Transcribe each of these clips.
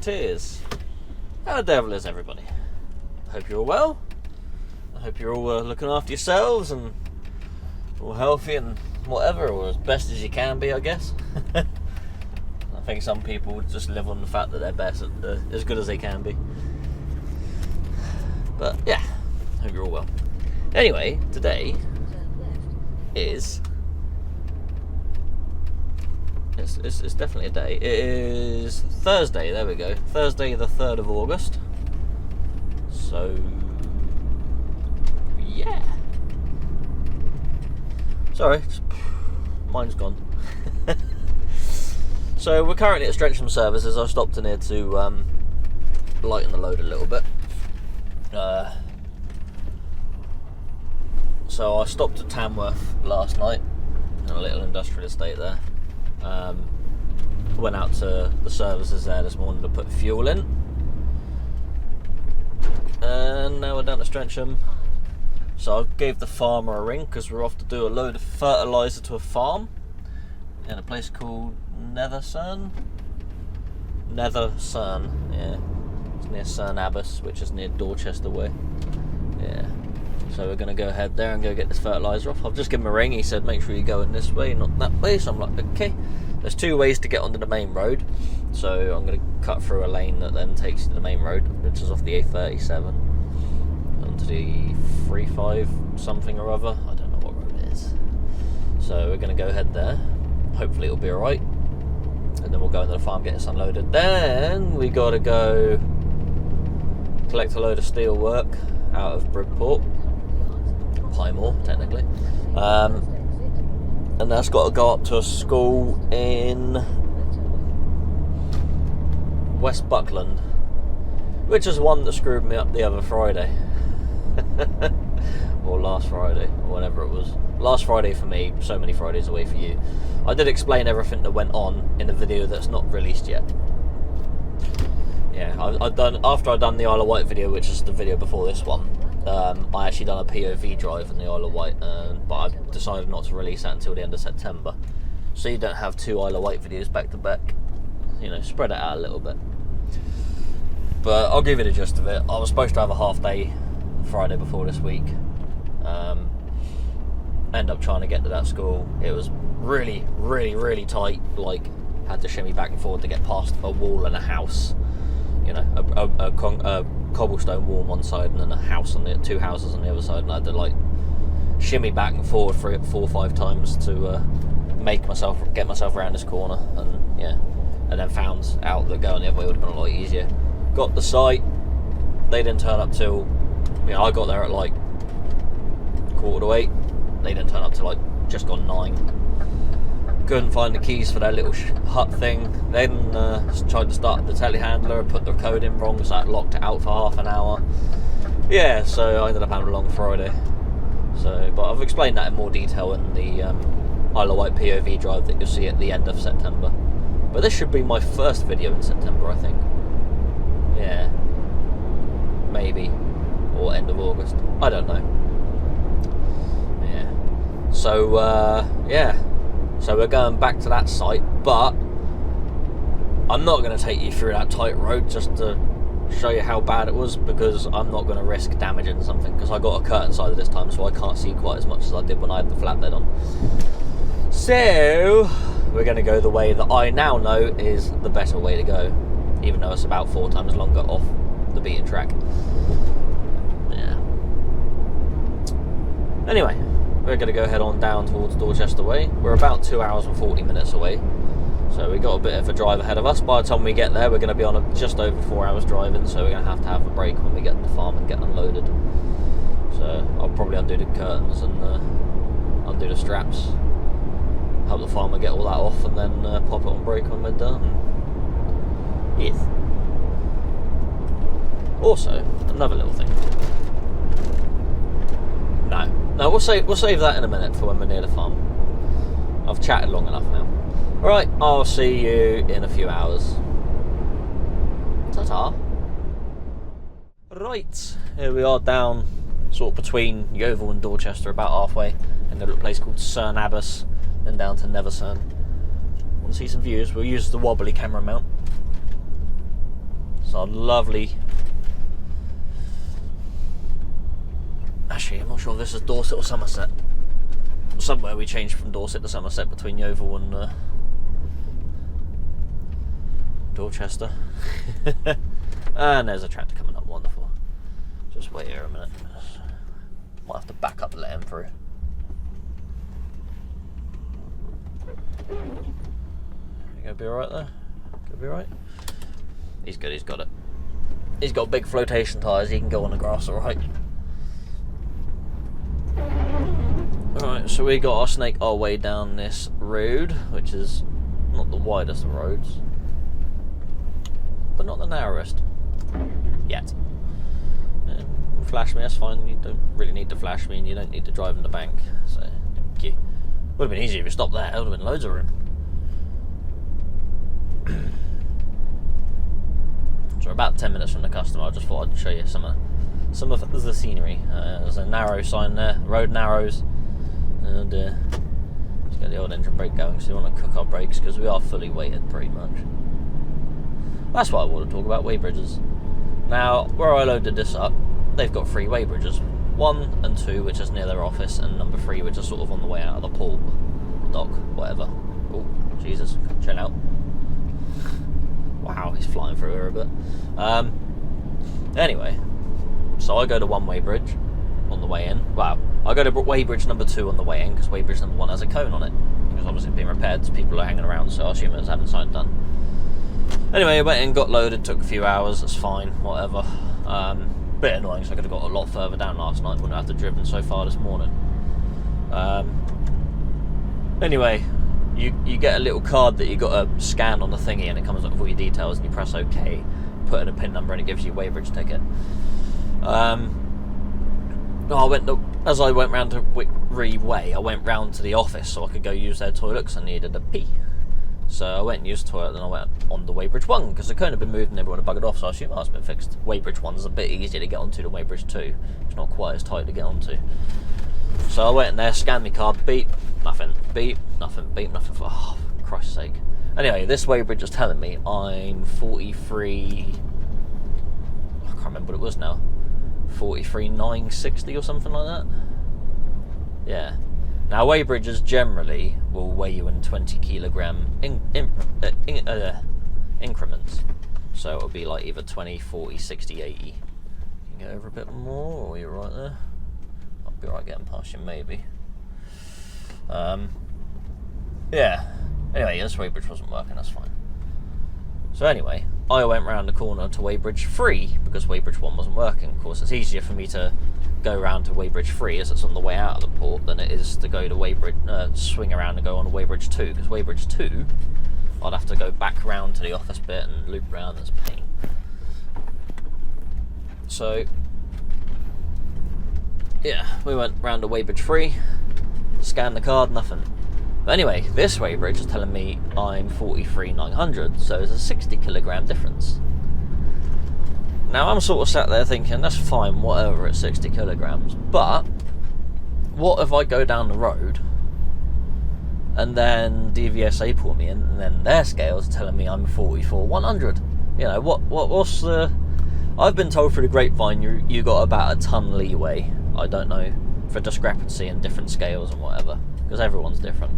Musketeers. How the devil is everybody? I hope you're all well. I hope you're all looking after yourselves and all healthy and whatever, or as best as you can be, I guess. I think some people just live on the fact that they're best, as good as they can be. But yeah, I hope you're all well. Anyway, today is... It's definitely a day. It is Thursday, there we go. Thursday the 3rd of August. So, yeah. Sorry, mine's gone. So we're currently at Strencham Services. I stopped in here to lighten the load a little bit. So I stopped at Tamworth last night, in a little industrial estate there. Went out to the services there this morning to put fuel in, and now we're down to Strencham. So I gave the farmer a ring because we're off to do a load of fertiliser to a farm in a place called Nethercerne, yeah, it's near Cerne Abbas, which is near Dorchester way. Yeah, so we're going to go ahead there and go get this fertiliser off. I've just given him a ring. He said make sure you go in this way, not that way. So I'm like, okay. There's two ways to get onto the main road, so I'm going to cut through a lane that then takes you to the main road, which is off the A37 onto the 35 something or other. I don't know what road it is. So we're going to go ahead there. Hopefully it'll be alright, and then we'll go into the farm, get this unloaded. Then we got to go collect a load of steel work out of Bridport, Highmore technically. And that's got to go up to a school in West Buckland, which is one that screwed me up the other Friday. Or last Friday, or whenever it was. Last Friday for me, so many Fridays away for you. I did explain everything that went on in a video that's not released yet. Yeah, after I'd done the Isle of Wight video, which is the video before this one, I actually done a POV drive in the Isle of Wight, but I decided not to release that until the end of September. So you don't have two Isle of Wight videos back to back. You know, spread it out a little bit. But I'll give you the gist of it. I was supposed to have a half day Friday before this week. End up trying to get to that school. It was really, really, really tight. Like, had to shimmy back and forward to get past a wall and a house. You know, a cobblestone wall on one side and then a house on the two houses on the other side, and I had to like shimmy back and forward 4 or 5 times to get myself around this corner, and yeah, and then found out that going the other way would have been a lot easier. Got the site, they didn't turn up till, you know, I got there at like 7:45. They didn't turn up till like just gone 9. Couldn't find the keys for their little hut thing. Then tried to start the telehandler, put the code in wrong, so that locked it out for half an hour. Yeah, so I ended up having a long Friday. So, but I've explained that in more detail in the Isle of Wight POV drive that you'll see at the end of September. But this should be my first video in September, I think. Yeah, maybe, or end of August. I don't know. Yeah. So yeah. So we're going back to that site, but I'm not going to take you through that tight road just to show you how bad it was, because I'm not going to risk damaging something, because I got a curtain side this time, so I can't see quite as much as I did when I had the flatbed on. So we're going to go the way that I now know is the better way to go, even though it's about 4 times longer off the beaten track. Yeah. Anyway, we're going to go head on down towards Dorchester way. We're about 2 hours and 40 minutes away, so we got a bit of a drive ahead of us. By the time we get there, we're going to be on just over 4 hours driving, so we're going to have a break when we get to the farm and get unloaded. So I'll probably undo the curtains and undo the straps, help the farmer get all that off, and then pop it on break when we're done. Yes. Also, another little thing. No, we'll save that in a minute for when we're near the farm. I've chatted long enough now. Alright, I'll see you in a few hours. Ta-ta. Right, here we are down sort of between Yeovil and Dorchester, about halfway, in a little place called Cerne Abbas, then down to Nethercerne. Want to see some views? We'll use the wobbly camera mount. It's our lovely... Actually, I'm not sure if this is Dorset or Somerset. Somewhere we changed from Dorset to Somerset between Yeovil and Dorchester. And there's a tractor coming up, wonderful. Just wait here a minute. Might have to back up to let him through. You gonna be alright there? Gonna be alright? He's good, he's got it. He's got big flotation tyres, he can go on the grass alright. Alright, so we got our snake our way down this road, which is not the widest of roads, but not the narrowest. Yet. Flash me, that's fine. You don't really need to flash me and you don't need to drive in the bank. So, thank you. Would have been easier if you stopped there, there would have been loads of room. So we're about 10 minutes from the customer. I just thought I'd show you some of the scenery. There's a narrow sign there, road narrows. And let's get the old engine brake going, so we want to cook our brakes because we are fully weighted pretty much. That's what I want to talk about, weigh bridges. Now, where I loaded this up, they've got 3 weigh bridges. 1 and 2, which is near their office, and number 3, which is sort of on the way out of the port, dock, whatever. Oh, Jesus, chill out. Wow, he's flying through here a bit. Anyway, so I go to 1 weigh bridge on the way in. Wow, I go to weigh bridge number 2 on the way in, because weigh bridge number 1 has a cone on it. Because obviously it's being repaired, so people are hanging around, so I assume it's having something done. Anyway, I went in, got loaded, took a few hours, that's fine, whatever. Bit annoying, so I could have got a lot further down last night, wouldn't have to driven so far this morning. Anyway, you get a little card that you got to scan on the thingy and it comes up with all your details and you press OK, put in a PIN number and it gives you a weighbridge ticket. As I went round to re-weigh, I went round to the office so I could go use their toilet because I needed a pee. So I went and used the toilet, then I went on the weighbridge 1 because the cone had been moved and everyone had buggered off, so I assume it's been fixed. Weighbridge 1 is a bit easier to get onto than weighbridge 2. It's not quite as tight to get onto. So I went in there, scanned my card, beep, nothing, beep, nothing, beep, nothing. For Christ's sake. Anyway, this weighbridge is telling me I'm 43. I can't remember what it was now. 43,960 or something like that. Yeah. Now, weigh bridges generally will weigh you in 20 kilogram increments. So it'll be like either 20, 40, 60, 80. You can go over a bit more, or you're right there. I'll be right getting past you, maybe. Yeah. Anyway, this weigh bridge wasn't working, that's fine. So anyway, I went round the corner to weigh bridge 3 because weigh bridge 1 wasn't working. Of course, it's easier for me to go round to weigh bridge 3 as it's on the way out of the port than it is to go to weigh bridge, swing around and go on to weigh bridge 2, because weigh bridge 2 I'd have to go back round to the office bit and loop round. That's a pain. So yeah, we went round to weigh bridge 3, scanned the card, nothing. But anyway, this weigh bridge is telling me I'm 43,900, so there's a 60 kilogram difference. Now I'm sort of sat there thinking, that's fine, whatever, it's 60 kilograms, but what if I go down the road and then DVSA pull me in and then their scale's telling me I'm 44,100? You know, what's the... I've been told through the grapevine you got about a ton leeway, I don't know, for discrepancy in different scales and whatever, because everyone's different.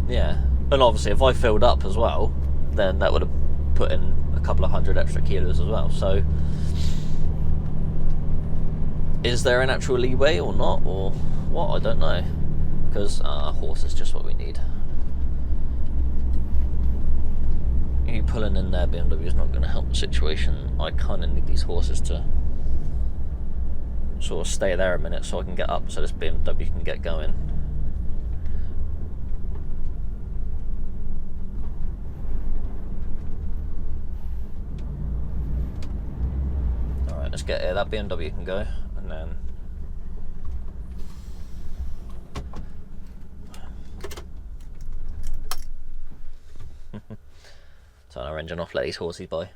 Yeah, and obviously if I filled up as well, then that would have put in a couple of 100 extra kilos as well. So is there an actual leeway or not, or what? I don't know, because a horse is just what we need. You pulling in there, BMW, is not going to help the situation. I kind of need these horses to sort of stay there a minute so I can get up so this BMW can get going. Let's get here, that BMW can go, and then turn our engine off, let these horses by.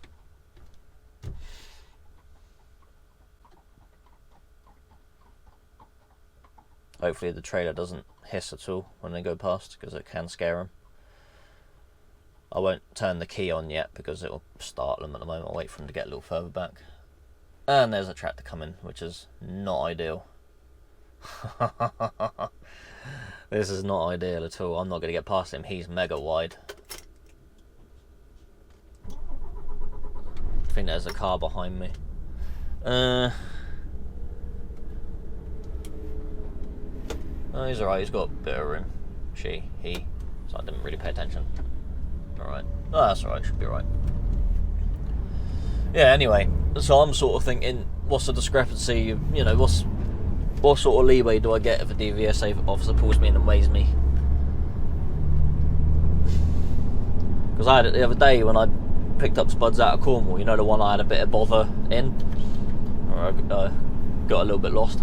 Hopefully the trailer doesn't hiss at all when they go past, because it can scare them. I won't turn the key on yet because it will startle them at the moment. I'll wait for them to get a little further back. And there's a tractor coming, which is not ideal. This is not ideal at all. I'm not going to get past him. He's mega wide. I think there's a car behind me. Oh, he's alright. He's got a bit of room. He. So I didn't really pay attention. Alright. Oh, that's alright. Should be alright. Yeah, anyway. So I'm sort of thinking, what's the discrepancy? You know, what sort of leeway do I get if a DVSA officer pulls me in and weighs me? Because I had it the other day when I picked up Spuds out of Cornwall. You know, the one I had a bit of bother in? Or I got a little bit lost.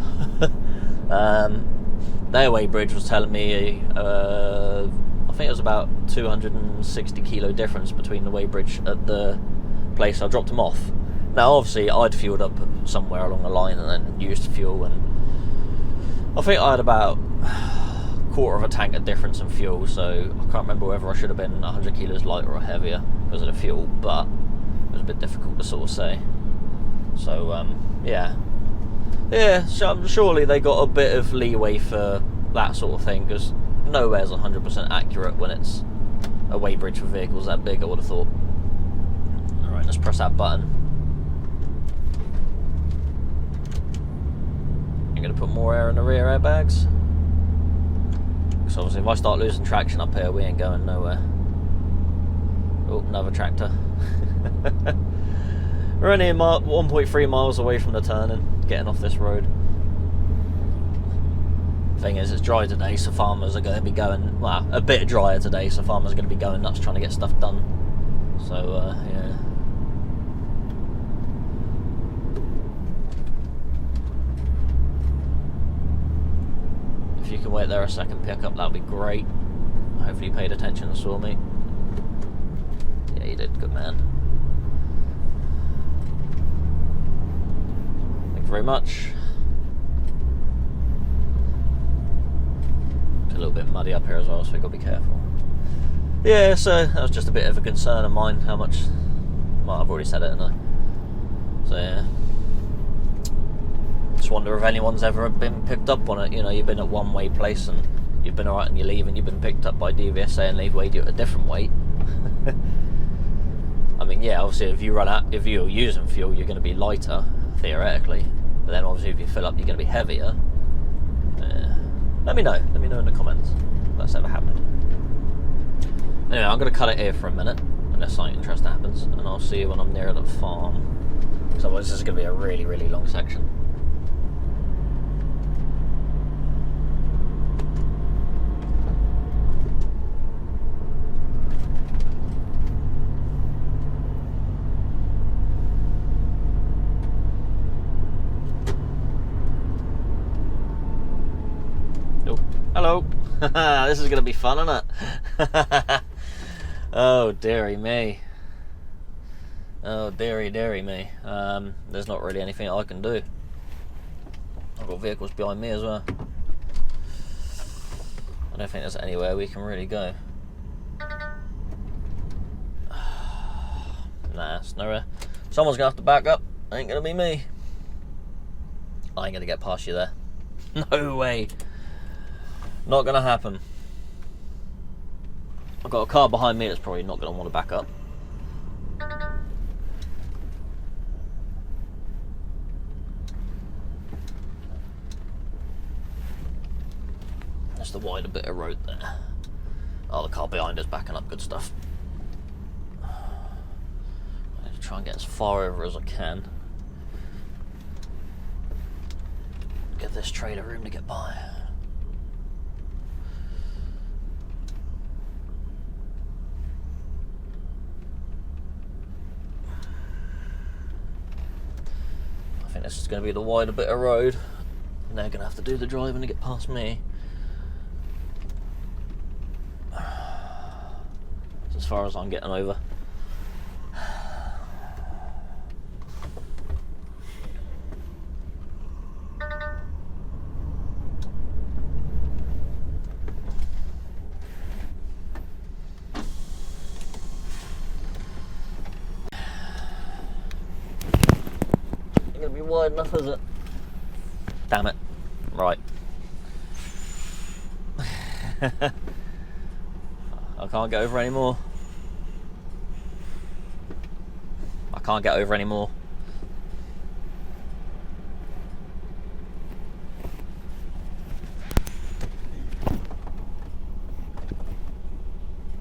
Their weigh bridge was telling me, I think it was about 260 kilo difference between the weigh bridge at the place I dropped him off. Now, obviously, I'd fueled up somewhere along the line and then used fuel, and I think I had about a quarter of a tank of difference in fuel, so I can't remember whether I should have been 100 kilos lighter or heavier because of the fuel, but it was a bit difficult to sort of say. So, yeah, so surely they got a bit of leeway for that sort of thing, because nowhere's 100% accurate when it's a weigh bridge for vehicles that big, I would have thought. Alright, let's press that button. I'm going to put more air in the rear airbags, because obviously if I start losing traction up here, we ain't going nowhere. Oh, another tractor. We're only 1.3 miles away from the turning, getting off this road. Thing is, it's dry today, so farmers are going to be going, well, a bit drier today, so farmers are going to be going nuts trying to get stuff done. So, yeah. If you can wait there a second, pick up, that'll be great. Hopefully you paid attention and saw me. Yeah, you did, good man. Thank you very much. It's a little bit muddy up here as well, so we've got to be careful. Yeah, so that was just a bit of a concern of mine, how much, well, I've already said it, haven't I? So yeah. Just wonder if anyone's ever been picked up on it. You know, you've been at one weight place and you've been alright and you leave, and you've been picked up by DVSA and they've weighed you at a different weight. I mean, yeah, obviously if you run out, if you're using fuel, you're going to be lighter, theoretically. But then obviously if you fill up, you're going to be heavier. Yeah. Let me know in the comments if that's ever happened. Anyway, I'm going to cut it here for a minute, unless something interesting happens, and I'll see you when I'm near the farm. Because otherwise this is going to be a really, really long section. Hello. This is going to be fun, isn't it? Oh, dearie me. Oh, dearie me. There's not really anything I can do. I've got vehicles behind me as well. I don't think there's anywhere we can really go. Nah, it's nowhere. Someone's going to have to back up. Ain't going to be me. I ain't going to get past you there. No way. Not going to happen. I've got a car behind me that's probably not going to want to back up. That's the wider bit of road there. Oh, the car behind us backing up, good stuff. I need to try and get as far over as I can. Give this trailer room to get by. I think this is going to be the wider bit of road, and they're going to have to do the driving to get past me. That's as far as I'm getting over. wide enough, is it? Damn it. Right. I can't get over anymore. I can't get over anymore.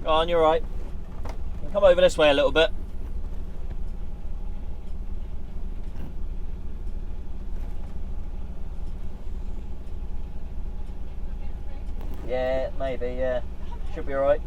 Go on, you're right. Come over this way a little bit. Yeah, maybe, yeah. Should be alright.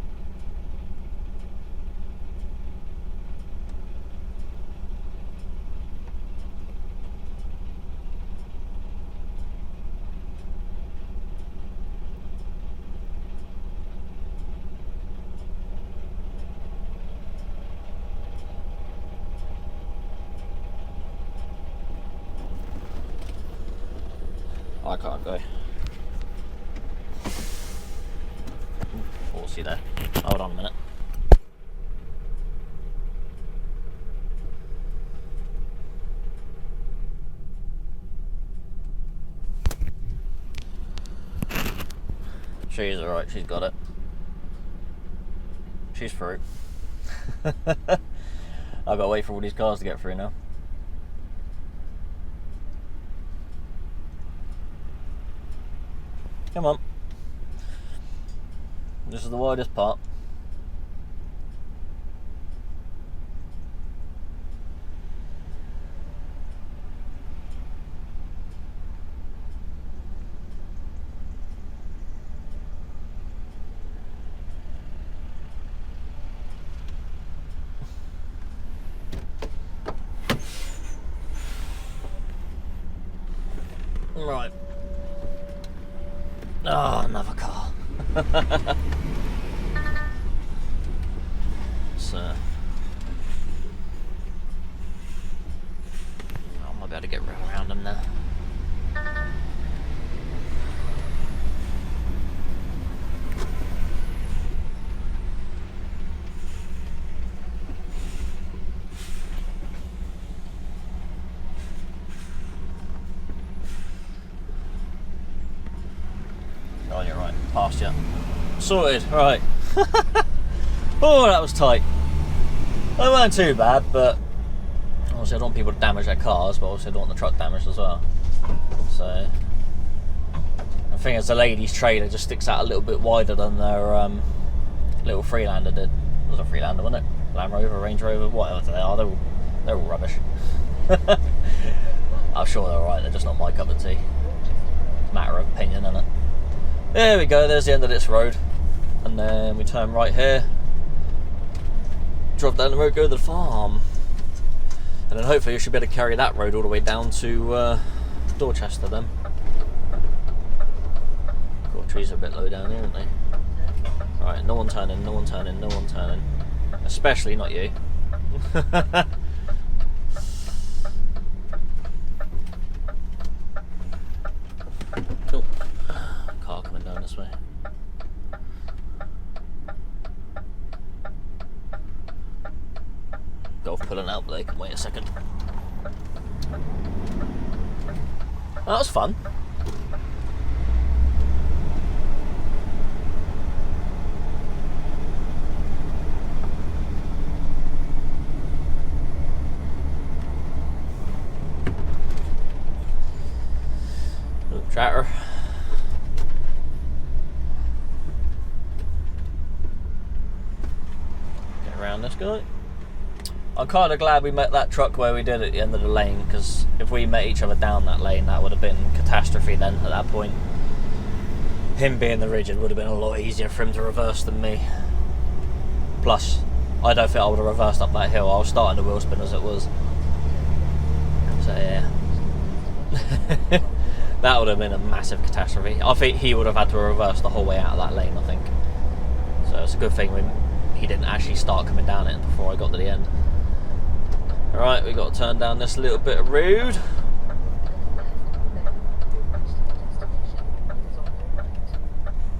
I can't go. Horsey there. Hold on a minute. She's alright, she's got it. She's through. I've got to wait for all these cars to get through now. Come on. This is the widest part. Right. Oh, another car. So, I might be able to get around them now. Oh, you're right. Past you. Sorted. Right. Oh, that was tight. They weren't too bad, but obviously I don't want people to damage their cars, but obviously I don't want the truck damaged as well. So the thing is, the lady's trailer just sticks out a little bit wider than their little Freelander did. It was a Freelander, wasn't it? Land Rover, Range Rover, whatever they are, they're all rubbish. I'm sure they're alright, they're just not my cup of tea. Matter of opinion, isn't it? There we go, there's the end of this road. And then we turn right here. Drive down the road, go to the farm. And then hopefully you should be able to carry that road all the way down to Dorchester then. Cool, trees are a bit low down here, aren't they? Alright, no one turning, no one turning, no one turning. Especially not you. Cool. Car coming down this way. Golf pulling out, but they can wait a second. That was fun. Chatter. Get around this guy. I'm kind of glad we met that truck where we did at the end of the lane, because if we met each other down that lane, that would have been catastrophe then at that point. Him being the rigid would have been a lot easier for him to reverse than me. Plus, I don't think I would have reversed up that hill. I was starting the wheel spin as it was. So yeah. That would have been a massive catastrophe. I think he would have had to reverse the whole way out of that lane, I think. So it's a good thing he didn't actually start coming down it before I got to the end. Alright, we've got to turn down this little bit of road.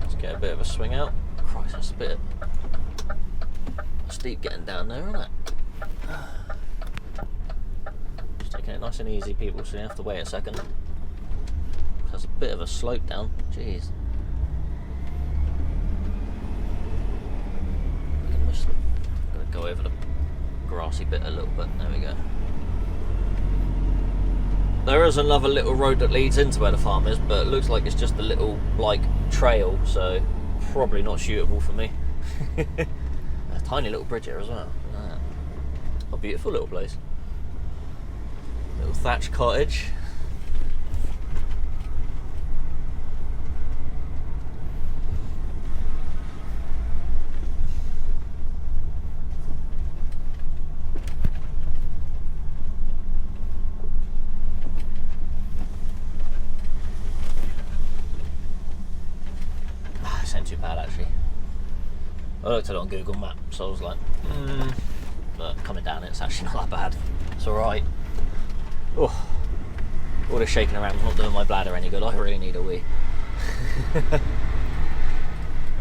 Let's get a bit of a swing out. Christ, that's a bit steep getting down there, isn't it? Just taking it nice and easy, people, so you have to wait a second. There's a bit of a slope down. Jeez. I'm gonna go over the grassy bit a little bit. There we go. There is another little road that leads into where the farm is, but it looks like it's just a little, like, trail, so probably not suitable for me. A tiny little bridge here as well. A beautiful little place. Little thatched cottage. This ain't too bad actually. I looked at it on Google Maps, so I was like, but coming down it's actually not that bad. It's alright. Oh, all this shaking around is not doing my bladder any good. I really need a wee.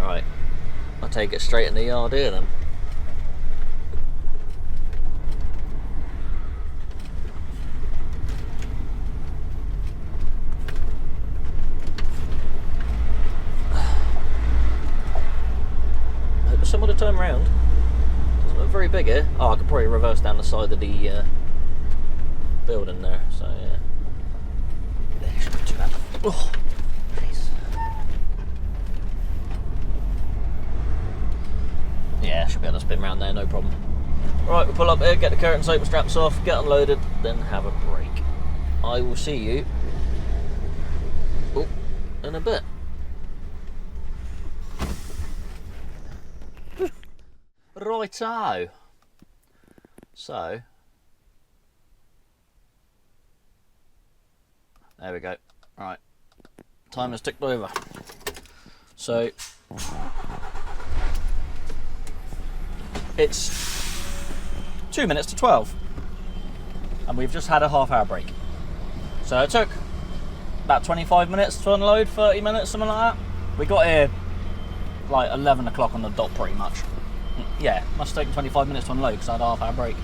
Alright, I'll take it straight in the yard here then. I hope someone to turn around. Doesn't look very big here. Oh, I could probably reverse down the side of the building there, so yeah. There shouldn't be too bad. Oh, jeez. Yeah, should be able to spin around there, no problem. Right, we'll pull up here, get the curtains open, straps off, get unloaded, then have a break. I will see you in a bit. Righto. So, there we go. Right, time has ticked over. So, it's 2 minutes to 12, and we've just had a half-hour break. So it took about 25 minutes to unload, 30 minutes, something like that. We got here like 11 o'clock on the dot, pretty much. Yeah, must have taken 25 minutes to unload because I had a half-hour break.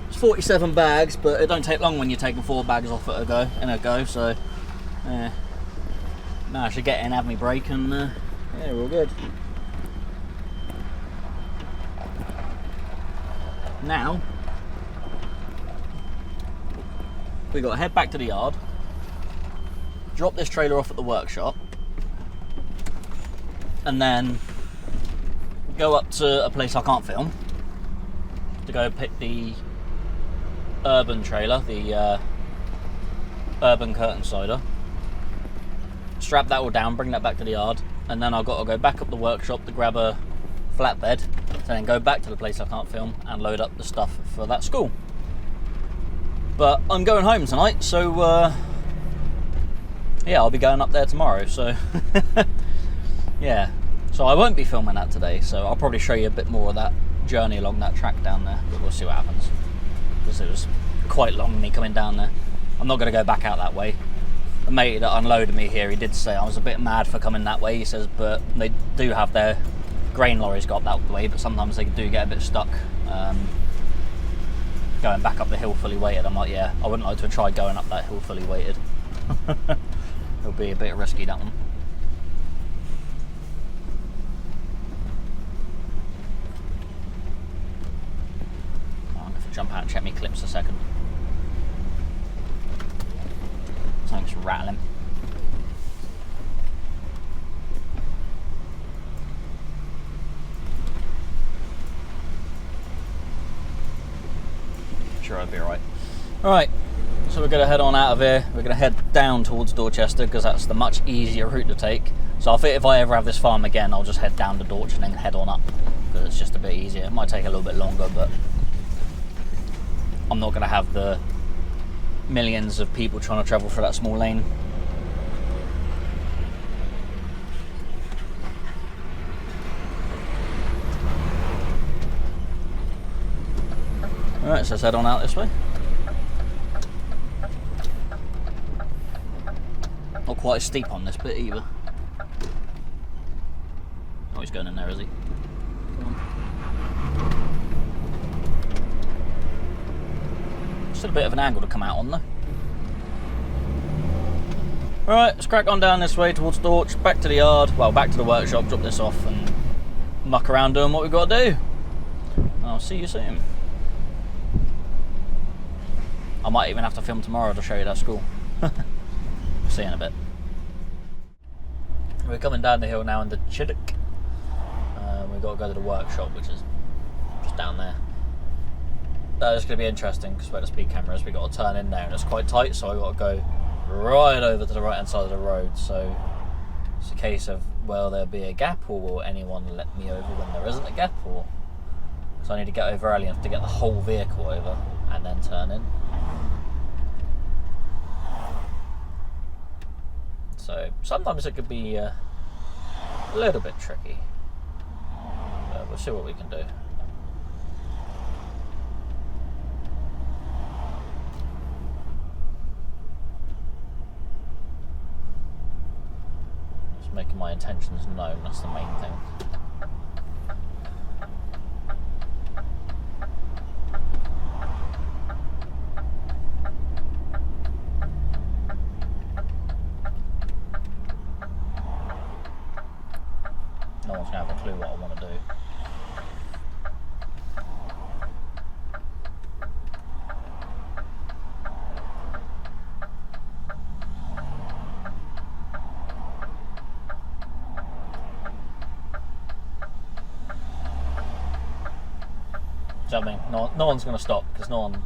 It's 47 bags, but it don't take long when you're taking 4 bags off at a go. So, yeah. Now I should get in, have me break, and yeah, we're all good. Now we got to head back to the yard, drop this trailer off at the workshop, and then go up to a place I can't film to go pick the urban trailer, the urban curtain sider, strap that all down, bring that back to the yard, and then I've got to go back up the workshop to grab a flatbed, to then go back to the place I can't film and load up the stuff for that school. But I'm going home tonight, so yeah, I'll be going up there tomorrow, so yeah. So I won't be filming that today, so I'll probably show you a bit more of that journey along that track down there, but we'll see what happens. Because it was quite long me coming down there. I'm not going to go back out that way. The mate that unloaded me here, he did say I was a bit mad for coming that way, he says, but they do have their grain lorries go up that way, but sometimes they do get a bit stuck going back up the hill fully weighted. I'm like, yeah, I wouldn't like to try going up that hill fully weighted. It'll be a bit risky, that one. Jump out and check my clips a second. Something's rattling. Sure, I'll be alright. Alright, so we're going to head on out of here. We're going to head down towards Dorchester because that's the much easier route to take. So I think if I ever have this farm again, I'll just head down to Dorch and then head on up because it's just a bit easier. It might take a little bit longer, but I'm not going to have the millions of people trying to travel through that small lane. Alright, so let's head on out this way. Not quite as steep on this bit either. Oh, he's going in there, is he? Come on. Still a bit of an angle to come out on though. Right, let's crack on down this way towards Dorch, back to the yard, well, back to the workshop, drop this off and muck around doing what we've got to do. I'll see you soon. I might even have to film tomorrow to show you that school. See you in a bit. We're coming down the hill now into Chiddock. We've got to go to the workshop, which is just down there. It's going to be interesting because where the speed camera is, we've got to turn in there and it's quite tight, so I've got to go right over to the right hand side of the road. So it's a case of, will there be a gap, or will anyone let me over when there isn't a gap, or so I need to get over early enough to get the whole vehicle over and then turn in. So sometimes it could be a little bit tricky, but we'll see what we can do. Just making my intentions known, that's the main thing. No one's going to have a clue what I want to do. Do you know what I mean? No one's going to stop because no one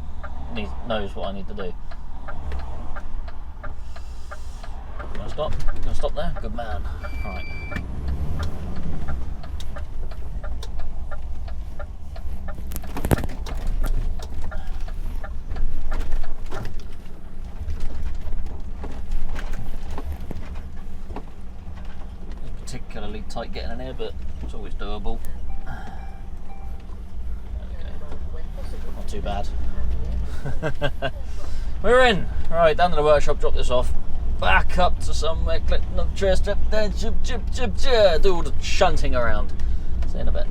knows what I need to do. Gonna stop? Gonna stop there? Good man. Right. Particularly tight getting in here, but it's always doable. Not too bad. We're in. Right, down to the workshop, drop this off. Back up to somewhere, clip the tray strap down, do all the shunting around. See you in a bit.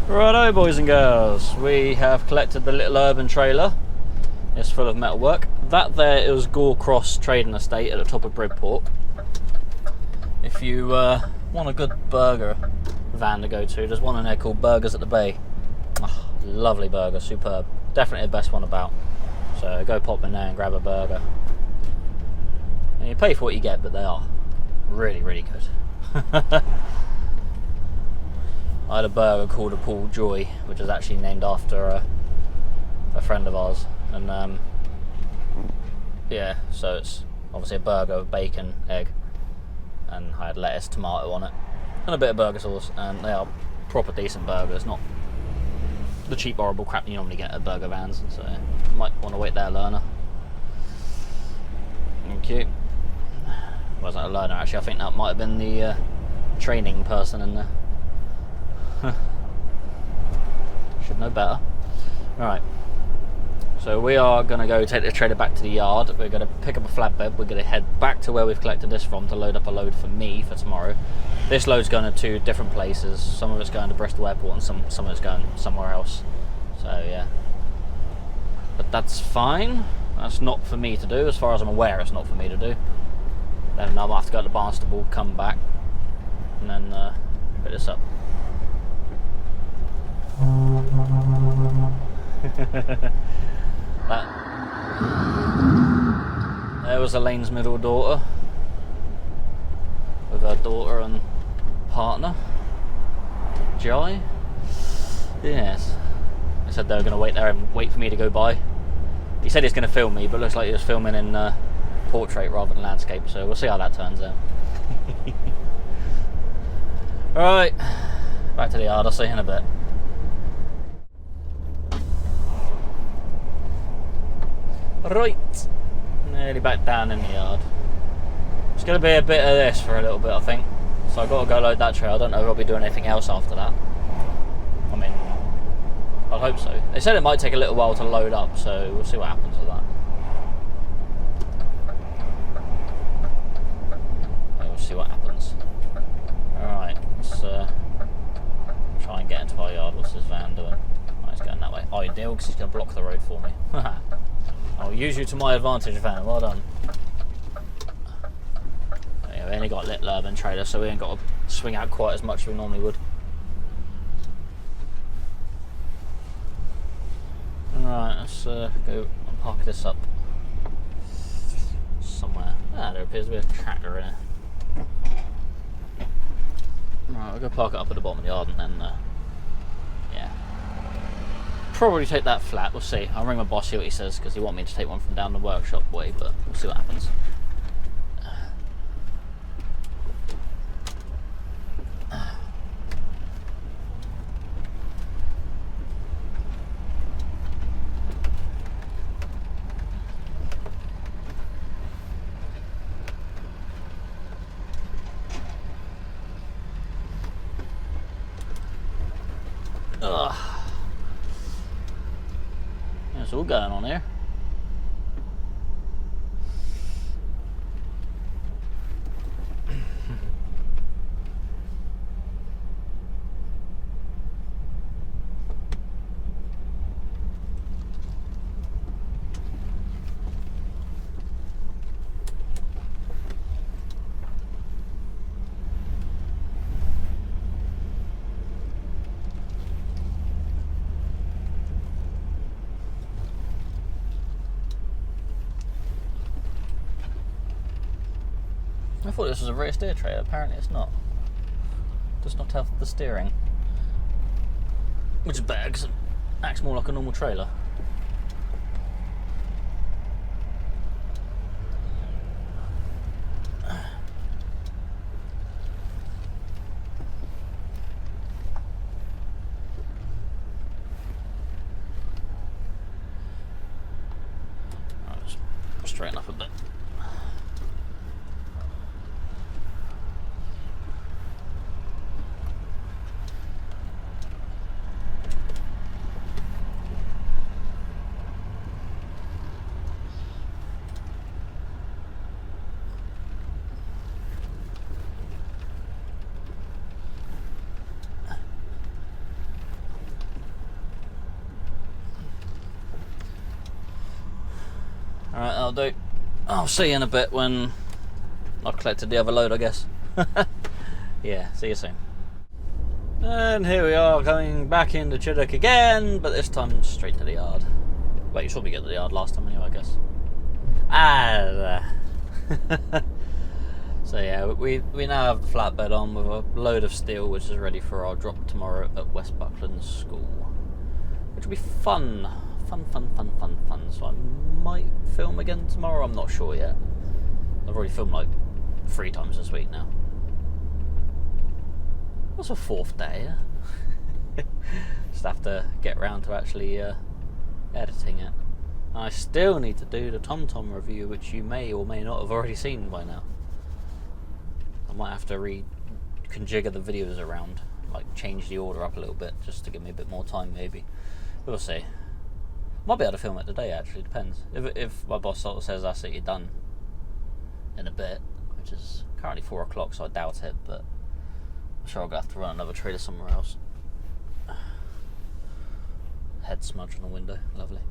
Righto, boys and girls. We have collected the little urban trailer. It's full of metalwork. That there is Gore Cross Trading Estate at the top of Bridport. If you want a good burger van to go to, there's one in there called Burgers at the Bay. Oh, lovely burger, superb. Definitely the best one about. So go pop in there and grab a burger. And you pay for what you get, but they are really, really good. I had a burger called a Paul Joy, which is actually named after a friend of ours. And yeah, so it's obviously a burger with bacon, egg, and I had lettuce, tomato on it, and a bit of burger sauce, and they are proper decent burgers, not the cheap horrible crap you normally get at burger vans, so you might want to wait there, learner. Thank you. Wasn't a learner actually, I think that might have been the training person in there. Should know better. Right, so we are going to go take the trailer back to the yard. We're going to pick up a flatbed. We're going to head back to where we've collected this from to load up a load for me for tomorrow. This load's going to two different places. Some of it's going to Bristol Airport and some of it's going somewhere else. So yeah, but that's fine. That's not for me to do, as far as I'm aware. It's not for me to do. Then I'll have to go to Barnstable, come back, and then pick this up. There was Elaine's middle daughter with her daughter and partner Jai. Yes, they said they were going to wait there and wait for me to go by. He said he's going to film me, but it looks like he was filming in portrait rather than landscape, so we'll see how that turns out. Alright, back to the yard. I'll see you in a bit. Right, nearly back down in the yard. It's going to be a bit of this for a little bit, I think. So I've got to go load that trail. I don't know if I'll be doing anything else after that. I mean, I'd hope so. They said it might take a little while to load up, so we'll see what happens with that. Yeah, we'll see what happens. Alright, let's try and get into our yard. What's this van doing? Right, He's going that way. Ideal, because he's going to block the road for me. I'll use you to my advantage, Van. Well done. Yeah, we only got a little urban trailer, so we ain't got to swing out quite as much as we normally would. Alright, let's go park this up somewhere. Ah, there appears to be a tractor in it. Right, we'll go park it up at the bottom of the yard and then, yeah. Probably take that flat, we'll see. I'll ring my boss, see what he says, because he wants me to take one from down the workshop way, but we'll see what happens. It's all going on here. I thought this was a rear steer trailer, apparently it's not. Does not have the steering. Which is bad because it acts more like a normal trailer. Right, just straighten up a bit. Alright, that'll do. I'll see you in a bit when I've collected the other load, I guess. Yeah, see you soon. And here we are, going back into Chiddock again, but this time straight to the yard. Wait, you saw me get to the yard last time anyway, I guess. So yeah, we now have the flatbed on with a load of steel, which is ready for our drop tomorrow at West Buckland School. Which will be fun. Fun. So I might film again tomorrow, I'm not sure yet. I've already filmed like 3 times this week now. What's a 4th day? Just have to get around to actually editing it. I still need to do the TomTom review, which you may or may not have already seen by now. I might have to reconfigure the videos around, like change the order up a little bit, just to give me a bit more time maybe. We'll see. Might be able to film it today, actually, depends. If my boss sort of says that's it, you're done in a bit, which is currently 4 o'clock, so I doubt it, but I'm sure I'll have to run another trailer somewhere else. Head smudge on the window, lovely.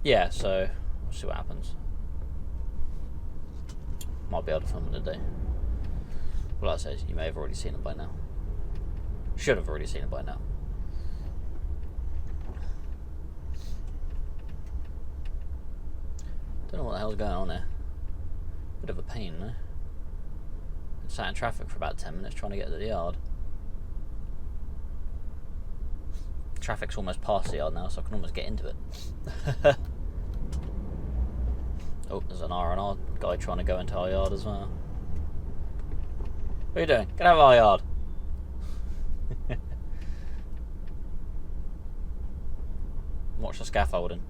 Yeah, so we'll see what happens. Might be able to film it today. Well, like I said, you may have already seen it by now. Should have already seen it by now. Don't know what the hell's going on there. Bit of a pain, no? Been sat in traffic for about 10 minutes trying to get to the yard. Traffic's almost past the yard now, so I can almost get into it. Oh, there's an R&R guy trying to go into our yard as well. What are you doing? Get out of our yard! Watch the scaffolding.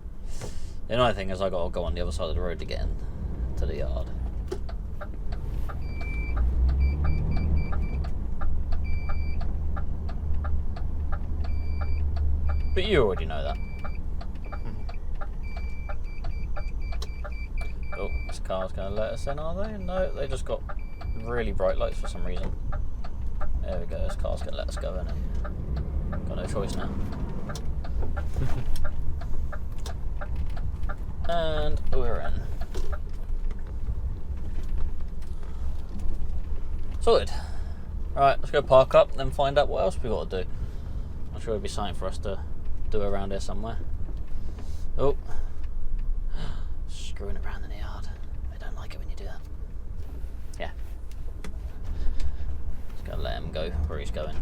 The annoying thing is I got to go on the other side of the road to get into the yard. But you already know that. Oh, this car's going to let us in, are they? No, they just got really bright lights for some reason. There we go, this car's going to let us go in. Got no choice now. And we're in. Sorted. Right, let's go park up and then find out what else we got to do. I'm sure there'll be something for us to do around here somewhere. Oh. Screwing around in the yard. I don't like it when you do that. Yeah. Just gotta let him go where he's going.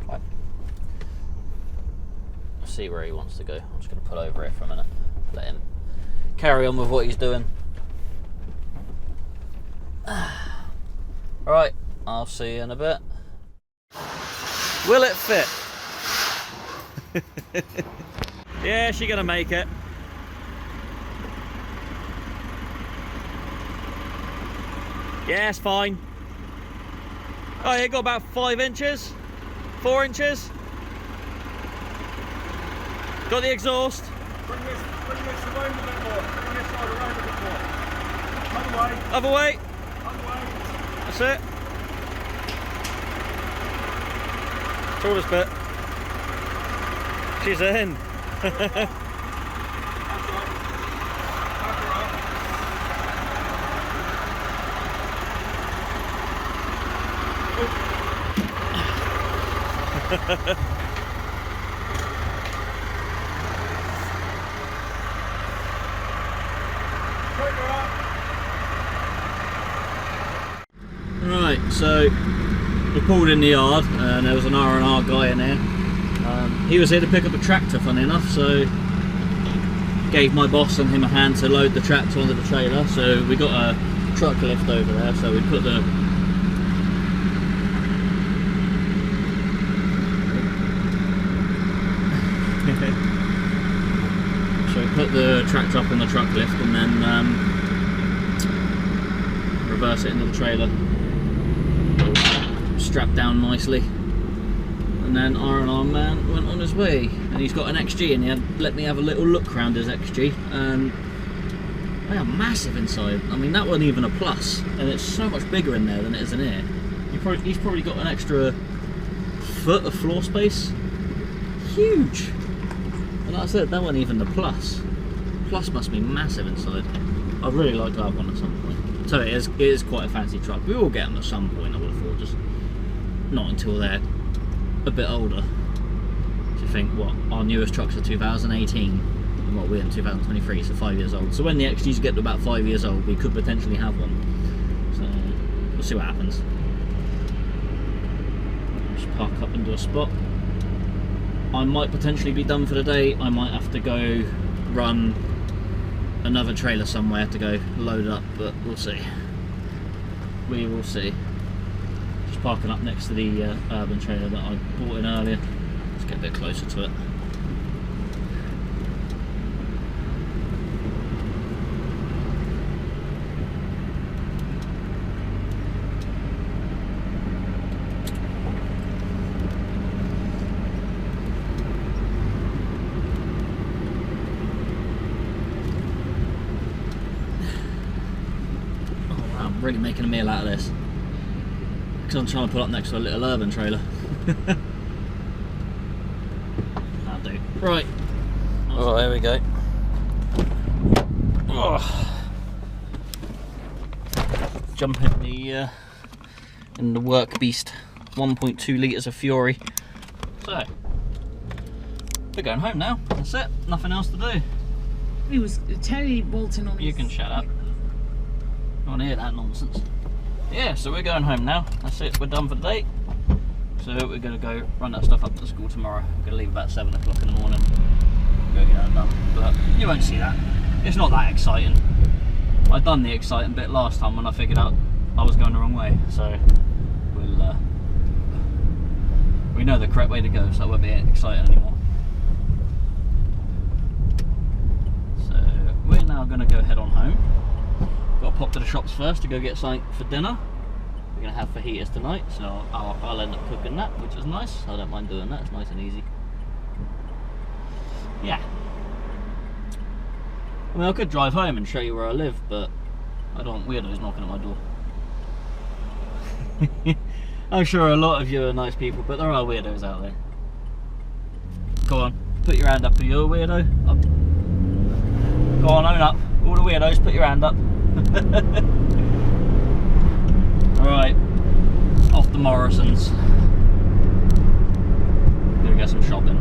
Right. See where he wants to go. I'm just going to pull over here for a minute. Let him carry on with what he's doing. Right, I'll see you in a bit. Will it fit? Yeah, she's going to make it. Yeah, it's fine. Oh, you got about 5 inches, 4 inches. Got the exhaust. Bring this around a bit more. Bring this side around a bit more. Other way. Other way. Other way. That's it. Shortest bit. She's in. That's right. Right, so we pulled in the yard and there was an R&R guy in there. He was here to pick up a tractor, funny enough, so gave my boss and him a hand to load the tractor onto the trailer. So we got a truck lift over there, so we put the tractor up on the truck lift and then reverse it into the trailer. Strapped down nicely. And then R&R man went on his way. And he's got an XG and he let me have a little look around his XG. And they are massive inside. I mean, that wasn't even a plus. And it's so much bigger in there than it is in here. He's probably got an extra foot of floor space. Huge. And like I said, that wasn't even the plus. Plus must be massive inside. I'd really like to have one at some point. So it is quite a fancy truck. We will get them at some point, I would have thought, just not until they're a bit older. So you think, what, our newest trucks are 2018, and what, we're in 2023, so 5 years old. So when the XGs get to about 5 years old, we could potentially have one. So we'll see what happens. Just park up into a spot. I might potentially be done for the day. I might have to go run another trailer somewhere to go load it up, but we'll see. We will see. Just parking up next to the urban trailer that I bought in earlier. Let's get a bit closer to it. Really making a meal out of this because I'm trying to pull up next to a little urban trailer. That'll do. Right. Oh, there we go. Oh. Jump in the work beast. 1.2 litres of fury. So we're going home now. That's it. Nothing else to do. He was Terry Walton on. You can shut up. I want to hear that nonsense. Yeah, so we're going home now. That's it, we're done for the day. So we're going to go run that stuff up to the school tomorrow. We're going to leave about 7 o'clock in the morning. Go get that done. But you won't see that. It's not that exciting. I done the exciting bit last time when I figured out I was going the wrong way. So we know the correct way to go, so it won't be exciting anymore. So we're now going to go head on home. Got to pop to the shops first to go get something for dinner. We're going to have fajitas tonight, so I'll end up cooking that, which is nice. I don't mind doing that, it's nice and easy. Yeah. I mean, I could drive home and show you where I live, but I don't want weirdos knocking at my door. I'm sure a lot of you are nice people, but there are weirdos out there. Go on, put your hand up. Are you a weirdo? Up. Go on, own up. All the weirdos, put your hand up. Alright, off to Morrison's. Gonna get some shopping.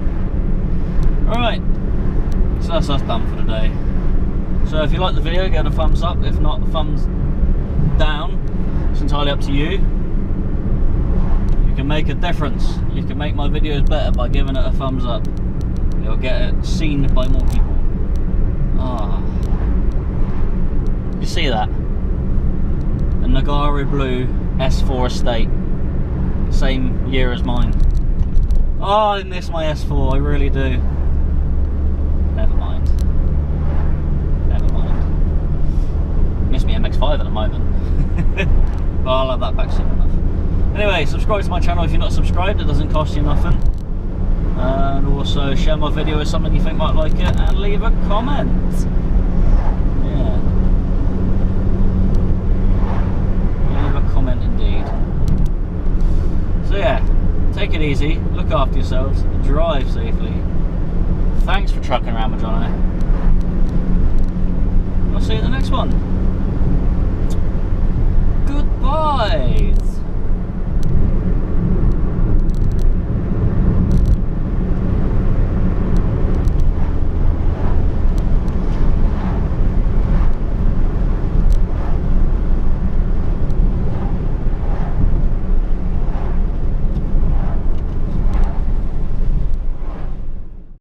Alright, so that's us done for today. So if you like the video, give it a thumbs up. If not, thumbs down. It's entirely up to you. You can make a difference. You can make my videos better by giving it a thumbs up. You'll get it seen by more people. Ah, you see that? A Nagara Blue S4 Estate, same year as mine. Oh, I miss my S4, I really do. Never mind. Never mind. Miss me MX-5 at the moment. But I'll have that back soon enough. Anyway, subscribe to my channel if you're not subscribed, it doesn't cost you nothing. And also share my video with someone you think might like it, and leave a comment. Yeah. Leave a comment indeed. So yeah, take it easy, look after yourselves, drive safely. Thanks for trucking around with Johnny. I'll see you in the next one. Goodbye.